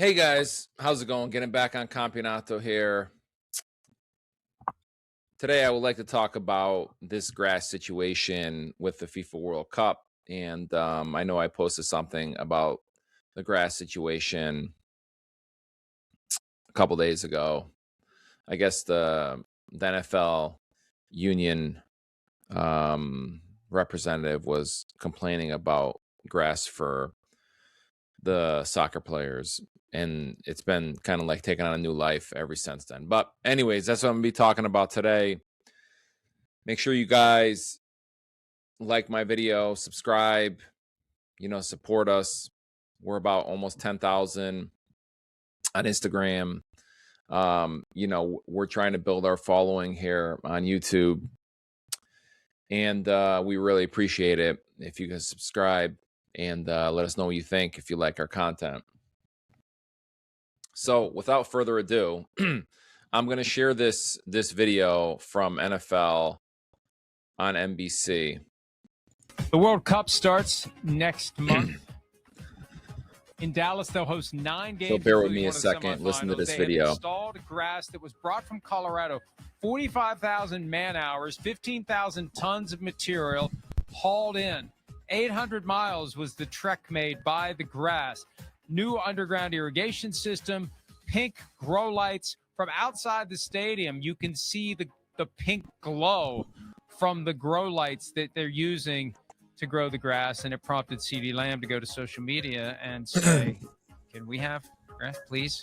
Hey guys, how's it going? Getting back on Campionato here. Today I would like to talk about this grass situation with the FIFA World Cup. And I know I posted something about the grass situation a couple days ago. I guess the NFL union representative was complaining about grass for the soccer players, and it's been kind of like taking on a new life ever since then. But anyways, that's what I'm gonna be talking about today. Make sure you guys like my video, subscribe, support us. We're about almost 10,000 on Instagram. We're trying to build our following here on YouTube, and we really appreciate it if you can subscribe and let us know what you think if you like our content. So without further ado, I'm going to share this video from NFL on NBC. The World Cup starts next month. In Dallas, they'll host 9 games. So bear with me a second. Listen to this video. They have installed grass that was brought from Colorado. 45,000 man-hours, 15,000 tons of material hauled in. 800 miles was the trek made by the grass. New underground irrigation system, pink grow lights. From outside the stadium, you can see the pink glow from the grow lights that they're using to grow the grass, and it prompted CeeDee Lamb to go to social media and say, can we have grass, please?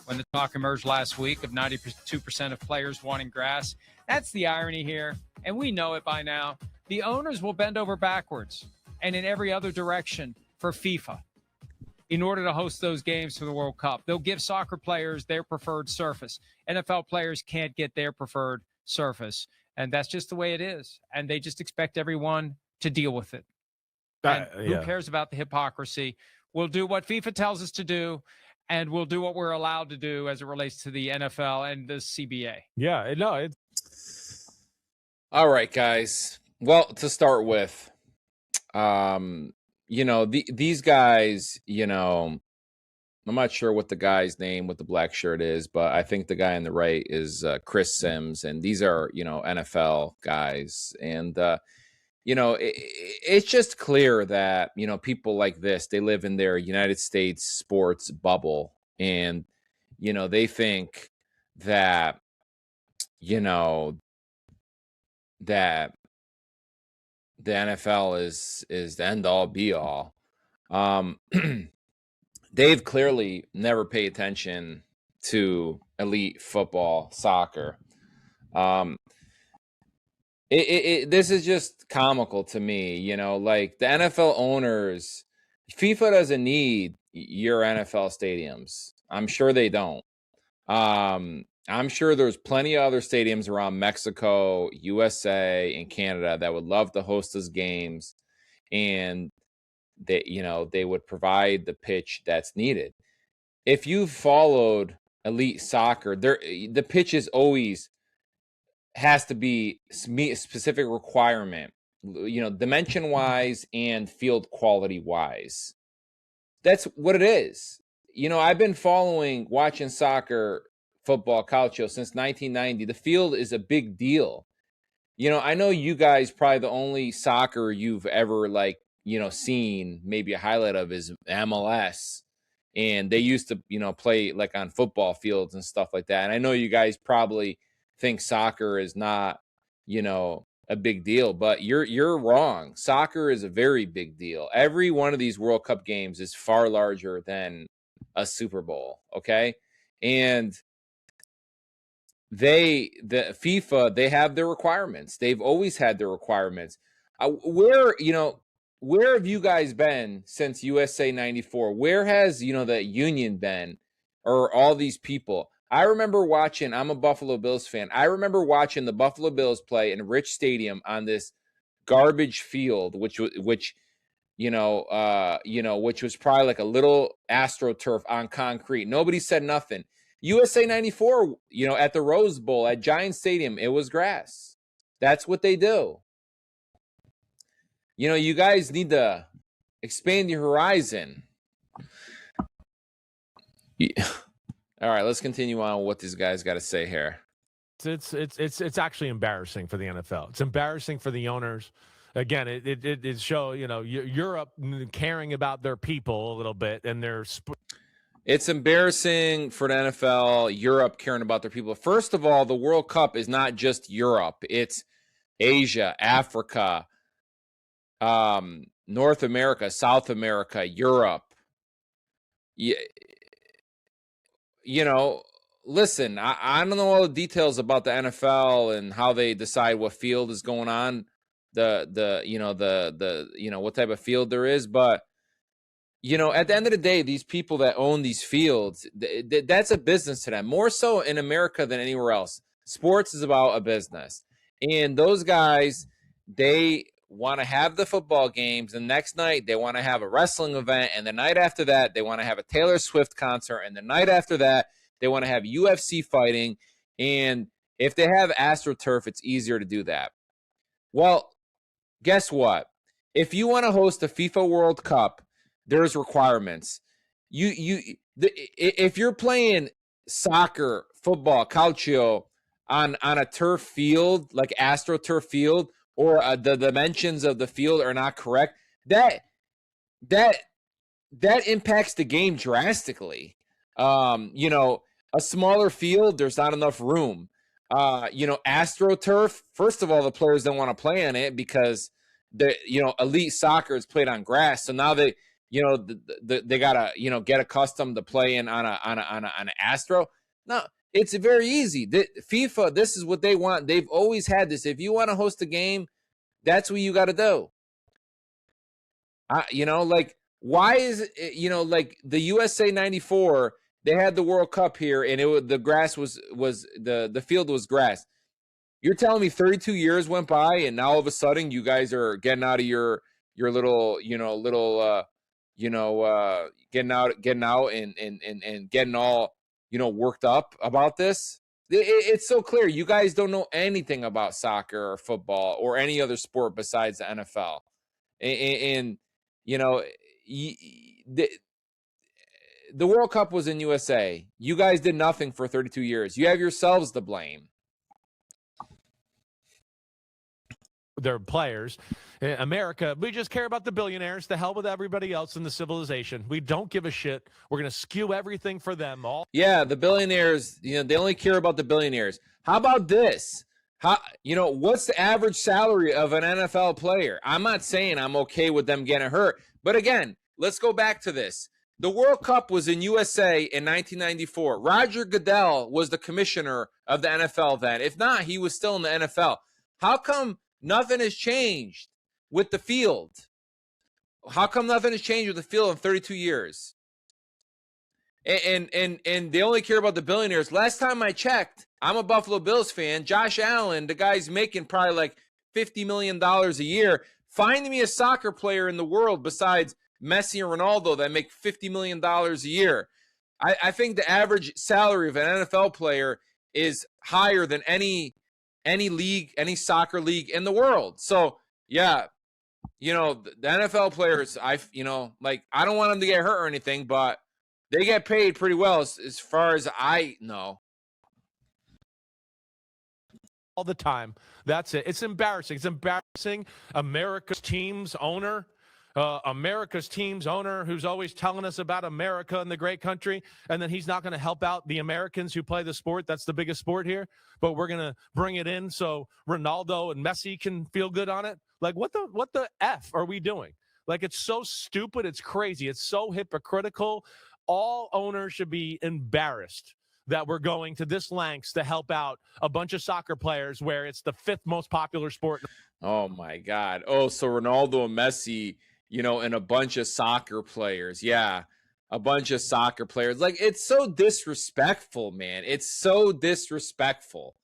When the talk emerged last week of 92% of players wanting grass. That's the irony here, and we know it by now. The owners will bend over backwards and in every other direction for FIFA in order to host those games for the World Cup. They'll give soccer players their preferred surface. NFL players can't get their preferred surface, and that's just the way it is. And they just expect everyone to deal with it. Who cares about the hypocrisy? We'll do what FIFA tells us to do, and we'll do what we're allowed to do as it relates to the NFL and the CBA. Yeah, no, it's all right, guys. Well, to start with, these guys, I'm not sure what the guy's name with the black shirt is, but I think the guy on the right is Chris Sims, and these are, NFL guys. And, it's just clear that, people like this, they live in their United States sports bubble, and, they think that, that the NFL is the end all be all. They've clearly never paid attention to elite football, soccer. This is just comical to me, like the NFL owners. FIFA doesn't need your NFL stadiums. I'm sure they don't. I'm sure there's plenty of other stadiums around Mexico, USA, and Canada that would love to host those games, and they would provide the pitch that's needed. If you've followed elite soccer, the pitch is always has to be a specific requirement, dimension wise and field quality wise. That's what it is. I've been watching soccer, football, calcio since 1990. The field is a big deal. I know you guys, probably the only soccer you've ever seen maybe a highlight of is MLS, and they used to play like on football fields and stuff like that. And I know you guys probably think soccer is not a big deal, but you're wrong. Soccer is a very big deal. Every one of these World Cup games is far larger than a Super Bowl, okay? And the FIFA, they have their requirements. They've always had their requirements. Where have you guys been since USA 94? Where has, the union been, or all these people? I remember watching, I'm a Buffalo Bills fan. I remember watching the Buffalo Bills play in Rich Stadium on this garbage field, which was probably like a little AstroTurf on concrete. Nobody said nothing. USA 94, at the Rose Bowl at Giant Stadium, it was grass. That's what they do. You guys need to expand your horizon. All right, let's continue on with what these guys got to say here. It's actually embarrassing for the NFL. It's embarrassing for the owners. Again, it show, Europe caring about their people a little bit and their It's embarrassing for the NFL, Europe caring about their people. First of all, the World Cup is not just Europe. It's Asia, Africa, North America, South America, Europe. Listen, I don't know all the details about the NFL and how they decide what field is going on, what type of field there is, but at the end of the day, these people that own these fields, that's a business to them, more so in America than anywhere else. Sports is about a business. And those guys, they want to have the football games. The next night, they want to have a wrestling event. And the night after that, they want to have a Taylor Swift concert. And the night after that, they want to have UFC fighting. And if they have AstroTurf, it's easier to do that. Well, guess what? If you want to host a FIFA World Cup, there's requirements. If you're playing soccer, football, calcio on a turf field like AstroTurf field, or the dimensions of the field are not correct, that impacts the game drastically. A smaller field, there's not enough room. AstroTurf, first of all, the players don't want to play on it because elite soccer is played on grass. So now they gotta get accustomed to playing on an Astro. No, it's very easy. FIFA, this is what they want. They've always had this. If you want to host a game, that's what you got to do. Why is it, like the USA '94? They had the World Cup here, and the grass was the field was grass. You're telling me 32 years went by, and now all of a sudden you guys are getting out of your little getting out and getting all worked up about this. It's so clear you guys don't know anything about soccer or football or any other sport besides the NFL. And the World Cup was in USA. You guys did nothing for 32 years. You have yourselves to blame. Their players. In America, we just care about the billionaires. The hell with everybody else in the civilization. We don't give a shit. We're going to skew everything for them all. Yeah, the billionaires, they only care about the billionaires. How about this? What's the average salary of an NFL player? I'm not saying I'm okay with them getting hurt. But again, let's go back to this. The World Cup was in USA in 1994. Roger Goodell was the commissioner of the NFL then. If not, he was still in the NFL. How come nothing has changed with the field? How come nothing has changed with the field in 32 years? And they only care about the billionaires. Last time I checked, I'm a Buffalo Bills fan. Josh Allen, the guy's making probably like $50 million a year. Find me a soccer player in the world besides Messi and Ronaldo that make $50 million a year. I think the average salary of an NFL player is higher than any league, any soccer league in the world. So yeah, the NFL players, I don't want them to get hurt or anything, but they get paid pretty well as far as I know. All the time. That's it. It's embarrassing. It's embarrassing. America's team's owner who's always telling us about America and the great country, and then he's not going to help out the Americans who play the sport. That's the biggest sport here, but we're going to bring it in so Ronaldo and Messi can feel good on it. Like, what the F are we doing? Like, it's so stupid. It's crazy. It's so hypocritical. All owners should be embarrassed that we're going to this lengths to help out a bunch of soccer players where it's the fifth most popular sport. Oh, my God. Oh, so Ronaldo and Messi, and a bunch of soccer players. Yeah, a bunch of soccer players. Like, it's so disrespectful, man. It's so disrespectful.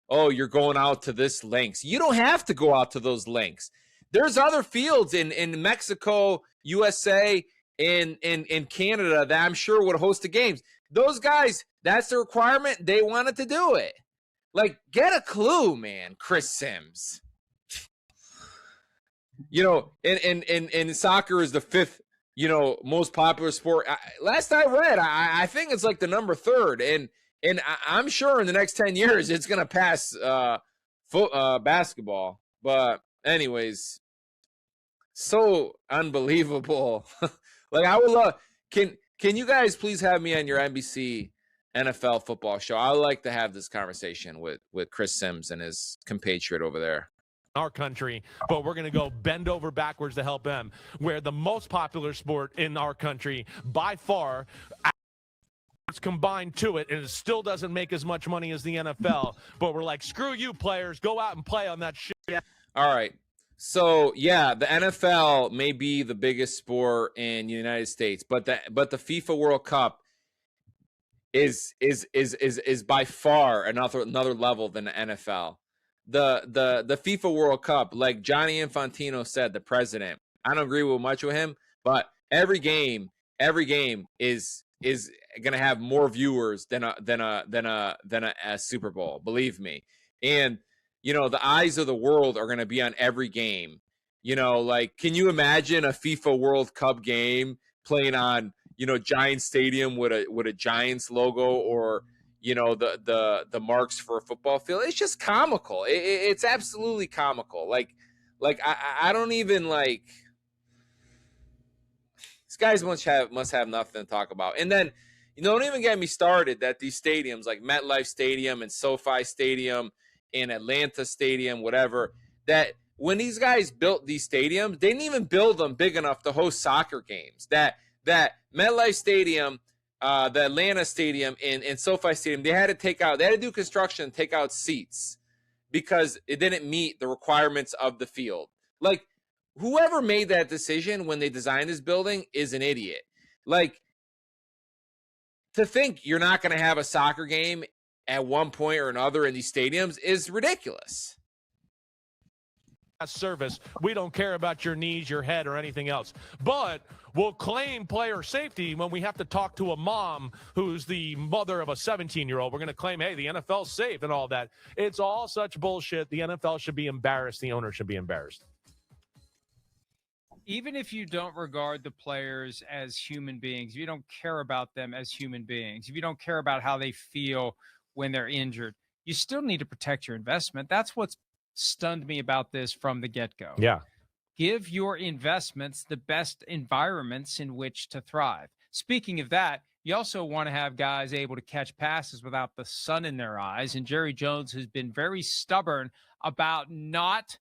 Oh, you're going out to this lengths. You don't have to go out to those lengths. There's other fields in Mexico, USA, in Canada that I'm sure would host the games. Those guys, that's the requirement. They wanted to do it. Like, get a clue, man, Chris Sims. And soccer is the fifth most popular sport. Last I read, I think it's like the number 3rd, and I'm sure in the next 10 years it's gonna pass basketball. But anyways, so unbelievable. Like, I would love. Can you guys please have me on your NBC NFL football show? I would like to have this conversation with Chris Sims and his compatriot over there. Our country, but we're going to go bend over backwards to help them, where the most popular sport in our country by far it's combined to it, and it still doesn't make as much money as the NFL, but we're like, screw you players, go out and play on that shit. All right. So yeah, the NFL may be the biggest sport in the United States, but the FIFA World Cup is by far another level than the NFL. The FIFA World Cup, like Johnny Infantino said, the president, I don't agree with much with him, but every game is gonna have more viewers than a Super Bowl, believe me. And the eyes of the world are gonna be on every game. Like, can you imagine a FIFA World Cup game playing on Giants Stadium with a Giants logo, or the marks for a football field? It's just comical. It's absolutely comical. Like I don't even like. These guys must have nothing to talk about. And then don't even get me started that these stadiums like MetLife Stadium and SoFi Stadium and Atlanta Stadium, whatever, that when these guys built these stadiums, they didn't even build them big enough to host soccer games. That MetLife Stadium, the Atlanta Stadium, and SoFi Stadium, they had to do construction and take out seats because it didn't meet the requirements of the field. Like, whoever made that decision when they designed this building is an idiot. Like, to think you're not going to have a soccer game at one point or another in these stadiums is ridiculous. Service, we don't care about your knees, your head, or anything else, but we'll claim player safety when we have to talk to a mom who's the mother of a 17-year-old. We're going to claim, hey, the NFL's safe and all that. It's all such bullshit. The NFL should be embarrassed. The owner should be embarrassed. Even if you don't regard the players as human beings, if you don't care about them as human beings, if you don't care about how they feel when they're injured, you still need to protect your investment. That's what's stunned me about this from the get-go. Yeah. Give your investments the best environments in which to thrive. Speaking of that, you also want to have guys able to catch passes without the sun in their eyes. And Jerry Jones has been very stubborn about not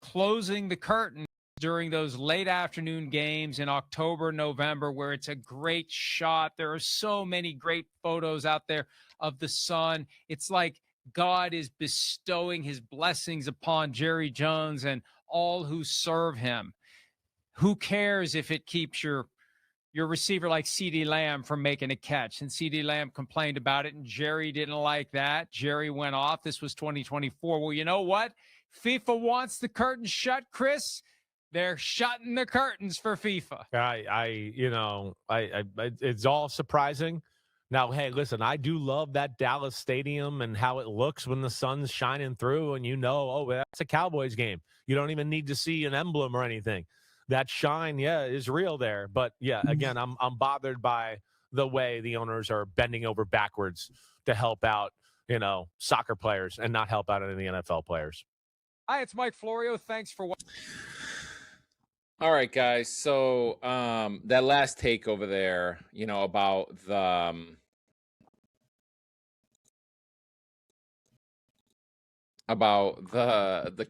closing the curtain during those late afternoon games in October, November, where it's a great shot. There are so many great photos out there of the sun. It's like God is bestowing his blessings upon Jerry Jones and all who serve him. Who cares if it keeps your receiver like CeeDee Lamb from making a catch? And CeeDee Lamb complained about it, and Jerry didn't like that. Jerry went off. This was 2024. Well, you know what? FIFA wants the curtain shut, Chris. They're shutting the curtains for FIFA. It's all surprising. Now, hey, listen, I do love that Dallas stadium and how it looks when the sun's shining through, and that's a Cowboys game. You don't even need to see an emblem or anything. That shine, is real there. But yeah, again, I'm bothered by the way the owners are bending over backwards to help out, soccer players and not help out any of the NFL players. Hi, it's Mike Florio. Thanks for watching. All right, guys. So that last take over there, about the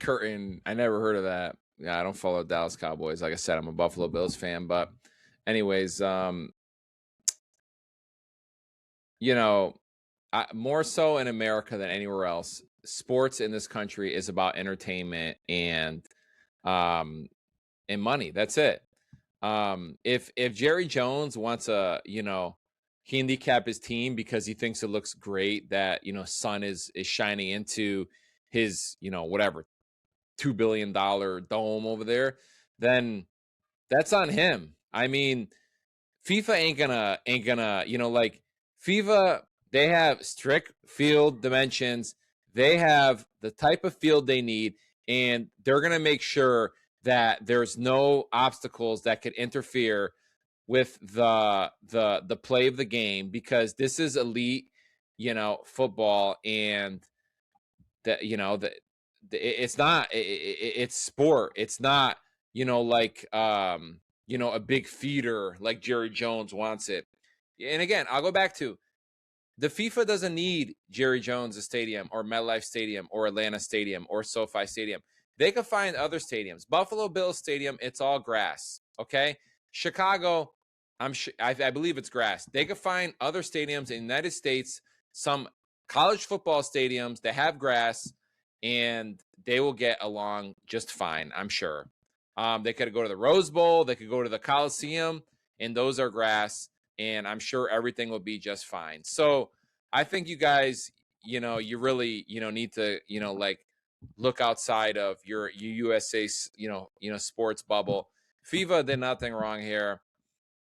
curtain. I never heard of that. Yeah, I don't follow Dallas Cowboys. Like I said, I'm a Buffalo Bills fan. But anyways, more so in America than anywhere else, sports in this country is about entertainment and money. That's it. If Jerry Jones wants to, handicap his team because he thinks it looks great that, sun is shining into his, whatever, $2 billion dome over there, then that's on him. I mean, FIFA ain't gonna, like FIFA, they have strict field dimensions. They have the type of field they need, and they're going to make sure that there's no obstacles that could interfere with the play of the game, because this is elite, football, and that, it's not, it's sport. It's not, like, a big feeder like Jerry Jones wants it. And again, I'll go back to, the FIFA doesn't need Jerry Jones Stadium or MetLife Stadium or Atlanta Stadium or SoFi Stadium. They could find other stadiums. Buffalo Bills Stadium, it's all grass. Okay, Chicago, I believe it's grass. They could find other stadiums in the United States, some college football stadiums that have grass, and they will get along just fine, I'm sure. They could go to the Rose Bowl, they could go to the Coliseum, and those are grass, and I'm sure everything will be just fine. So I think you guys, you really, need to, like, look outside of your USA, sports bubble. FIFA did nothing wrong here.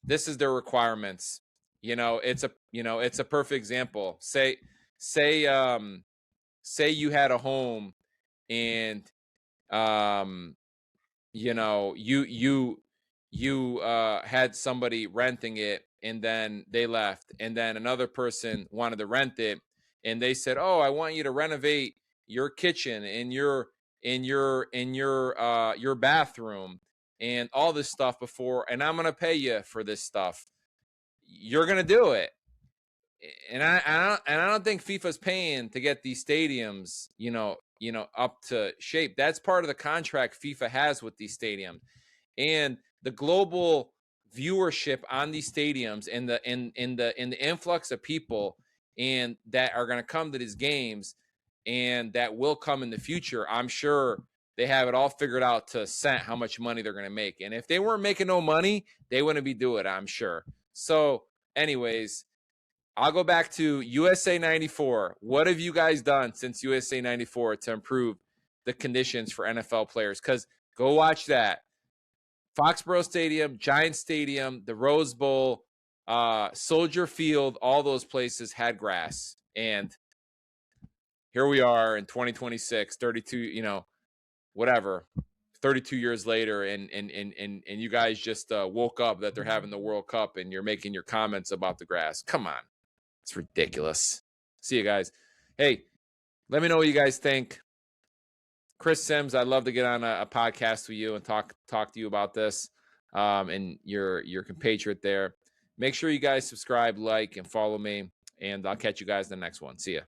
This is their requirements. It's a perfect example. Say you had a home, and you had somebody renting it, and then they left, and then another person wanted to rent it, and they said, "Oh, I want you to renovate your kitchen and your bathroom and all this stuff before, and I'm going to pay you for this stuff." You're going to do it. And I don't think FIFA's paying to get these stadiums, up to shape. That's part of the contract FIFA has with these stadiums, and the global viewership on these stadiums, and the influx of people and that are going to come to these games, and that will come in the future. I'm sure they have it all figured out to cent how much money they're going to make. And if they weren't making no money, they wouldn't be doing it, I'm sure. So anyways, I'll go back to USA 94. What have you guys done since USA 94 to improve the conditions for NFL players? Because go watch that. Foxborough Stadium, Giants Stadium, the Rose Bowl, Soldier Field, all those places had grass. And here we are in 2026, 32, whatever, 32 years later, and you guys just woke up that they're having the World Cup, and you're making your comments about the grass. Come on. It's ridiculous. See you guys. Hey, let me know what you guys think. Chris Sims, I'd love to get on a podcast with you and talk to you about this, and your compatriot there. Make sure you guys subscribe, like, and follow me, and I'll catch you guys in the next one. See ya.